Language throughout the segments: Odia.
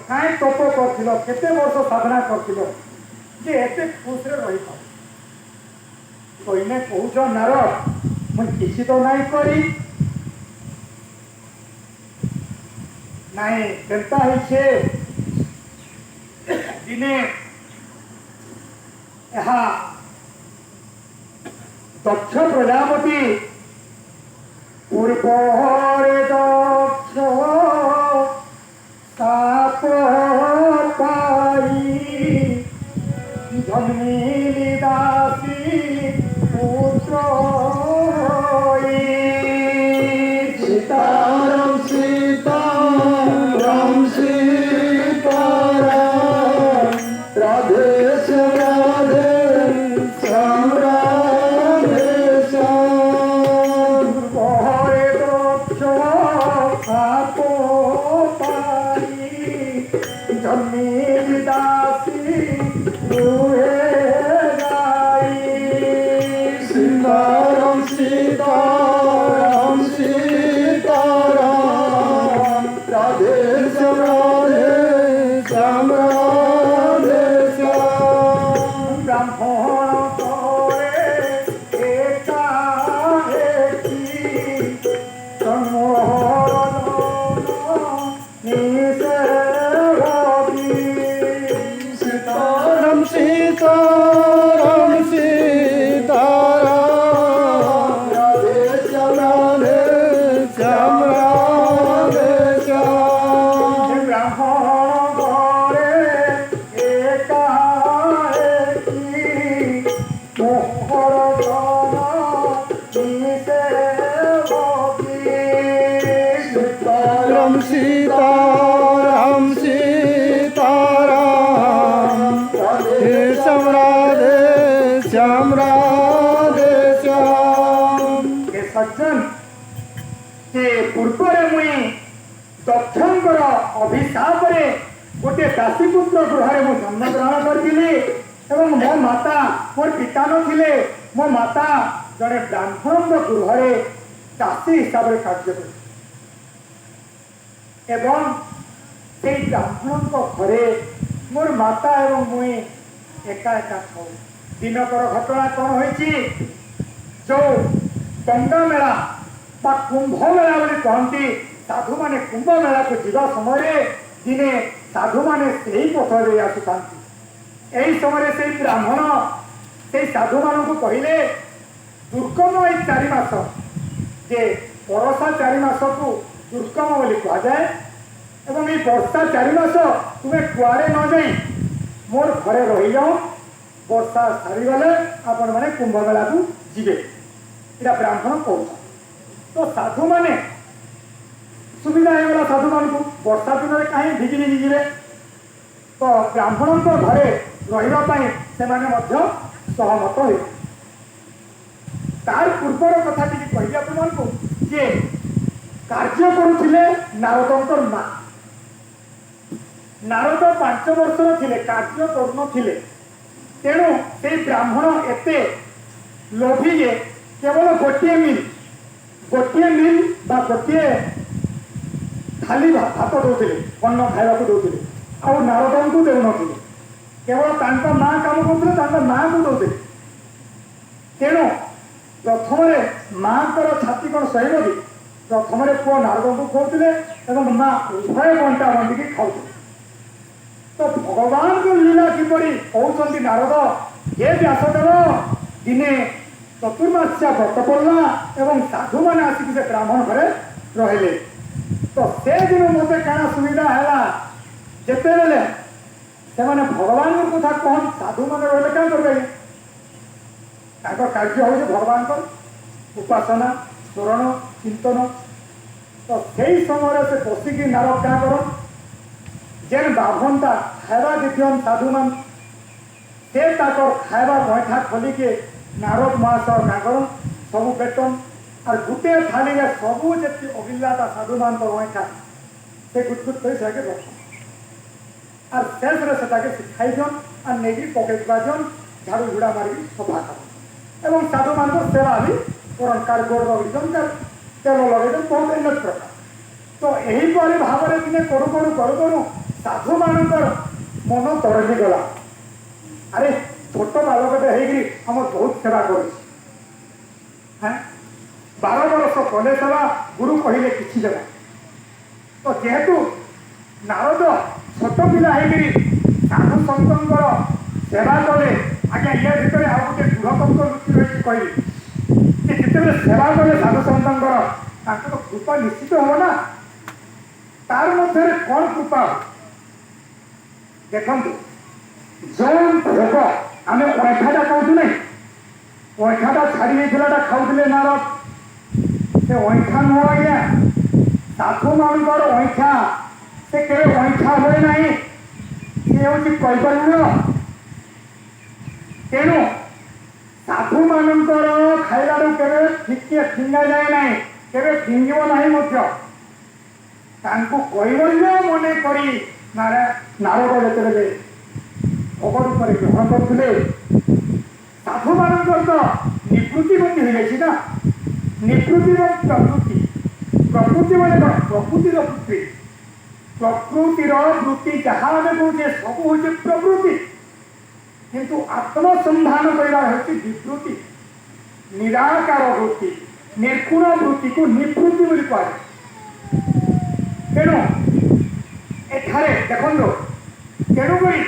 କାହିଁ ତପ କରିଥିଲ, କେତେ ବର୍ଷ ସାଧନା କରିଥିଲ ଯେ ଏତେ ଖୁସିରେ ରହିପାର? କହିଲେ କହୁଛ ନାରଦ ମୁଁ କିଛି ତ ନାଇଁ କରି ନାଇଁ କେନ୍ତା ହେଇଛେ ଦିନେ ଏହା ଦକ୍ଷ ପ୍ରଜାପତି ପୂର୍ବରେ ଦକ୍ଷ ସାପ ପାଇ ଜନ୍ମିଲି ଦାସୀ ପୁତ୍ର सीताराम सीताराम सीताराम राधे श्याम राधे श्याम राधे श्याम पूर्ବରେ ଦକ୍ଷ ସାପ ପାଇ ଜନ୍ମିଲି ଦାସୀ ଦୁହେ ଗାଇ। सीताराम सीताराम सीताराम राधे श्याम राधे श्याम राधे श्याम ব্রাহ্মণ করে একাকি सीताराम सीताराम सीताराम राधे श्याम राधे श्याम राधे श्याम ব্রাহ্মণ করে একাকি মোহর सीताराम सीताराम सीताराम राधे श्याम राधे श्याम राधे श्याम सज्जन से पूर्व मुई दक्षर अभिशाप गोटे दासीपुत्र गृह में जन्मग्रहण करी मो माता मोर पिता नी मो माता जड़े ब्राह्मण गृह दासी हिसाब से कार्य कर ब्राह्मण घरे मोर माता एवं मुई एका एका खाऊ। दिनकर घटना कौन होती जो गंगा मेला बा कुंभ मेला बोली कहती साधु माने कुंभ मेला को जीवा समय दिने साधु माने सही पथ दे आसुता यही समय से ब्राह्मण से साधु मान को कहले दुर्गम ये 4 मास जे बरसा 4 मास को दुर्गम बोली कह जाए एवं ये वर्षा 4 मास तुम्हें कुआड़े न जाई मोर घरे रही जाओ वर्षा सारीगले आपण मैंने कुंभ मेला को जीवे इटा ब्राह्मण कह तो साधु माने सुविधा होगा साधु मान को वर्षा दिन में कहीं भिजी भिजी जीवे तो ब्राह्मण घरे रही से सहमत हो तार पूर्वर कथा टी कह आपको जे कार्य करुले नारदंकर माँ नारद 5 वर्षर थिले कार्य करुनथिले तेणु से ब्राह्मण एते लोभी जे केवल गोटे मिल गोटे खाली भात दौले अन्न खावा दौले आउ नारद को देना केवल माँ कम करते माँ को दौले तेणु प्रथम माँ को छाती कौन सहब कि प्रथम पुओ नारद को खुले और माँ उभय बंटा बंटिकी खाऊ तो भगवान को लीला किपरि कहते नारद ये व्यासदेव दिने चतुर्मास्या व्रत पड़ला एवं साधु मैंने आसिक से ब्राह्मण घरे रहिले तो से दिन मत क्या सुविधा है जिते बेले से भगवान कथा कहन साधु मैंने रही क्या करेंगे कार्य हूँ भगवान उपासना स्मरण चिंतन तो सही समय से बसिकी नारद क्या कर जेन बाभनटा खावा दिथन साधु मान से खावा गईठा खोलिके नारद महाशय क्या कर सब बेतन और गोटे थाली में सबू जी अभिलाता साधु मान गईठा से गुटगुट कर रख और शेष शिखाई जन और नहीं पकड़ जन झाड़ू झुड़ा मारिक सफा कर एवं साधु मान सेवा भी करन कार गोड़ रगड़न तेल लगे बहुत अनेक प्रकार तो यहीपरि भाव में दिने करू करू करू करू ସାଧୁମାନଙ୍କର ମନ ତରଳି ଗଲା। ଆରେ ଛୋଟ ବାଳକଟେ ହେଇକିରି ଆମର ବହୁତ ସେବା କରୁଛି। 12 ବର୍ଷ କଲେ ସେବା, ଗୁରୁ କହିଲେ କିଛି ଦେବା। ତ ଯେହେତୁ ନାରଦ ଛୋଟ ପିଲା ହେଇକିରି ସାଧୁ ସନ୍ତଙ୍କର ସେବା କଲେ, ଆଜ୍ଞା ୟା ଭିତରେ ଆଉ ଗୋଟେ ଦୃଢ଼ ତତ୍ତ୍ୱ ଲୁଚି ରହିଛି କହିବି ଯେ ଯେତେବେଳେ ସେବା କଲେ ସାଧୁ ସନ୍ତଙ୍କର ତାଙ୍କର କୃପା ନିଶ୍ଚିତ ହବ ନା। ତାର ମଧ୍ୟରେ କଣ କୃପା? ଦେଖନ୍ତୁ, ଯେଉଁ ଭୋଗ ଆମେ ଅଇଁଠାଟା ଖାଉଛୁ ନାହିଁ, ଅଇଁଠାଟା ଛାଡ଼ି ଦେଇଥିଲାଟା ଖାଉଥିଲେ ନାରଦ, ସେ ଅଇଁଠା ନୁହଁ ଆଜ୍ଞା। ସାଧୁମାନଙ୍କର ଅଇଁଠା ସେ କେବେ ଅଇଁଠା ହୁଏ ନାହିଁ, ସେ ହେଉଛି କୈବଲ୍ୟ। ତେଣୁ ସାଧୁମାନଙ୍କର ଖାଇବାରୁ କେବେ ଫିଙ୍ଗା ଯାଏ ନାହିଁ, କେବେ ଫିଙ୍ଗିବ ନାହିଁ ମଧ୍ୟ। ତାଙ୍କୁ କୈବଲ୍ୟ ମନେ କରି ନାରଦ ଯେତେବେଳେ ଭୋଗ ରୂପରେ ଗ୍ରହଣ କରୁଥିଲେ, ସାଧୁମାନଙ୍କର ତ ନିବୃତ୍ତି ଗତି ହୋଇଯାଇଛି ନା। ନିବୃତ୍ତି ପ୍ରକୃତି, ପ୍ରକୃତି ମାନେ କ'ଣ? ପ୍ରକୃତିର ବୃତ୍ତି, ପ୍ରକୃତିର ବୃତ୍ତି ଯାହା ଆମେ କହୁଛେ ସବୁ ହେଉଛି ପ୍ରକୃତି। କିନ୍ତୁ ଆତ୍ମସନ୍ଧାନ କରିବା ହେଉଛି ବିବୃତ୍ତି, ନିରାକାର ବୃତ୍ତି, ନିର୍ଗୁଣ ବୃତ୍ତିକୁ ନିବୃତ୍ତି ବୋଲି କୁହାଯାଏ। ତେଣୁ ଏଠାରେ ଦେଖନ୍ତୁ, ତେଣୁକରି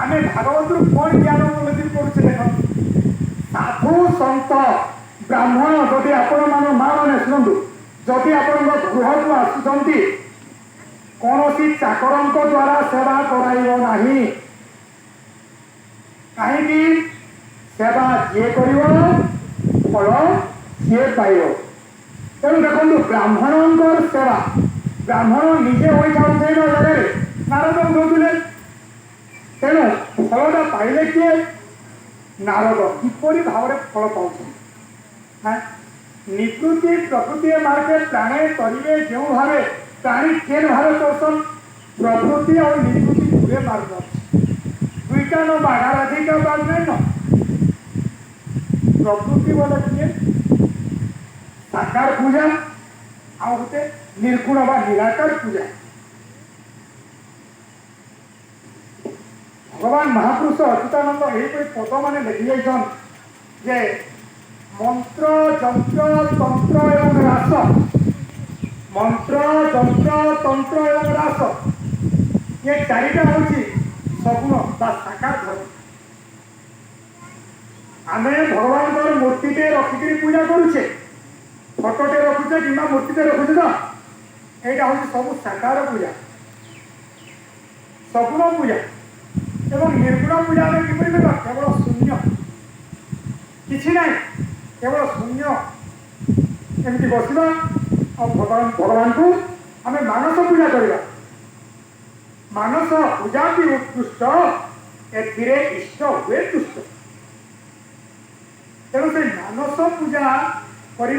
ଆମେ ଭାଗବତରୁ କ'ଣ ଜ୍ଞାନ ଉପଲବ୍ଧି କରୁଛେ ଦେଖନ୍ତୁ। ସାଧୁ ସନ୍ଥ ବ୍ରାହ୍ମଣ ଯଦି ଆପଣମାନେ ମା ମାନେ ଶୁଣନ୍ତୁ, ଯଦି ଆପଣଙ୍କ ଗୃହକୁ ଆସୁଛନ୍ତି, କୌଣସି ଚାକରଙ୍କ ଦ୍ୱାରା ସେବା କରାଇବ ନାହିଁ। କାହିଁକି? ସେବା ଯିଏ କରିବ ଫଳ ସିଏ ପାଇବ। ତେଣୁ ଦେଖନ୍ତୁ, ବ୍ରାହ୍ମଣଙ୍କର ସେବା, ବ୍ରାହ୍ମଣ ନିଜେ ଅଇଁଠା ଉଠେଇବା ଜାଗାରେ ନାରଦ ଉଠଉଥିଲେ। ତେଣୁ ଫଳଟା ପାଇଲେ କିଏ? ନାରଦ। କିପରି ଭାବରେ ଫଳ ପାଉଛନ୍ତି? ନିବୃତ୍ତି ପ୍ରକୃତି ମାର୍କେ ପ୍ରାଣେ କରିବେ ଯେଉଁ ଭାବେ ପ୍ରାଣୀ କେନ୍ ଭାବେ କରୁଛନ୍, ପ୍ରକୃତି ଆଉ ନିବୃତ୍ତି ଦୂରେ ମାର୍ଗ ଅଛି। ଦୁଇଟା ନ ବାଘାରାଧିକା ବାଘ ନାଇଁ ন। ପ୍ରକୃତି ବୋଲେ କିଏ? ସାକାର ପୂଜା, ଆଉ ଗୋଟେ ନିର୍ଗୁଣ ବା ନିରାକାର ପୂଜା। ଭଗବାନ ମହାପୁରୁଷ ଅଚ୍ୟୁତାନନ୍ଦ ଏହିପରି ପଦମାନେ ଲେଖି ଯାଇଛନ୍ ଯେ ମନ୍ତ୍ର ଯନ୍ତ୍ର ତନ୍ତ୍ର ଏବଂ ରାସ, ମନ୍ତ୍ର ଯନ୍ତ୍ର ତନ୍ତ୍ର ଏବଂ ରାସ, ଏ ଚାରିଟା ହେଉଛି ସଗୁଣ ବା ସାକାର ଧର୍ମ। ଆମେ ଭଗବାନଙ୍କର ମୂର୍ତ୍ତିଟେ ରଖିକିରି ପୂଜା କରୁଛେ, ଫଟୋଟେ ରଖୁଛେ କିମ୍ବା ମୂର୍ତ୍ତିଟେ ରଖୁଛେ, ତ ଏଇଟା ହେଉଛି ସବୁ ସାକାର ପୂଜା, ସଗୁଣ ପୂଜା। ଏବଂ ନିର୍ଗୁଣ ପୂଜା ଆମେ କିପରି କରିବା? କେବଳ ଶୂନ୍ୟ, କିଛି ନାହିଁ, କେବଳ ଶୂନ୍ୟ ଏମିତି ବସିବା ଆଉ ଭଗବାନଙ୍କୁ ଆମେ ମାନସ ପୂଜା କରିବା। ମାନସ ପୂଜା ବି ଉତ୍କୃଷ୍ଟ, ଏଥିରେ ଇଷ୍ଟ ହୁଏ ତୁଷ୍ଟ। ତେଣୁ ସେ ମାନସ ପୂଜା କରିବା